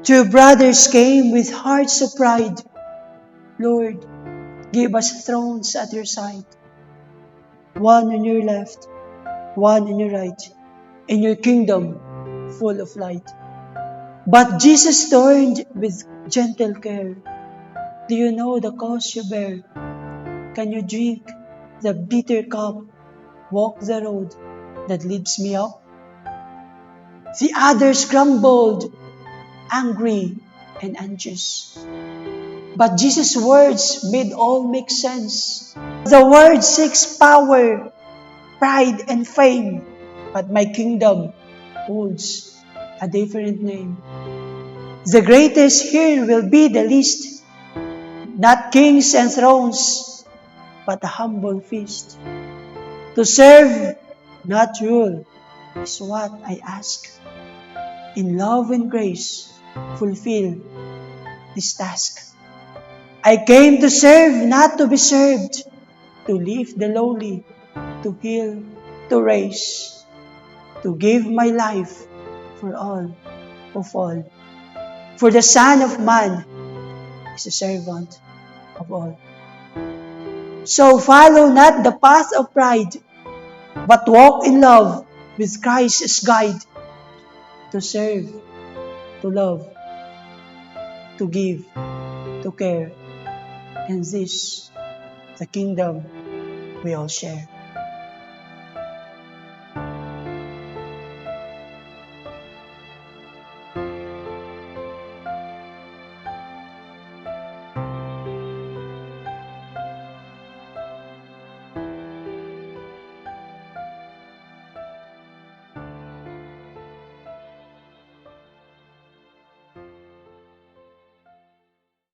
Two brothers came with hearts of pride. Lord, give us thrones at your side, one on your left, one on your right, in your kingdom full of light. But Jesus turned with gentle care. Do you know the cost you bear? Can you drink the bitter cup, walk the road that leads me up? The others grumbled, angry and anxious. But Jesus' words made all make sense. The world seeks power, pride, and fame, but my kingdom holds a different name. The greatest here will be the least, not kings and thrones, but a humble feast. To serve, not rule, is what I ask. In love and grace, fulfill this task. I came to serve, not to be served, to lift the lowly, to heal, to raise, to give my life for all who fall. For the Son of Man is a servant of all. So follow not the path of pride, but walk in love with Christ as guide, to serve, to love, to give, to care, and this, the kingdom we all share.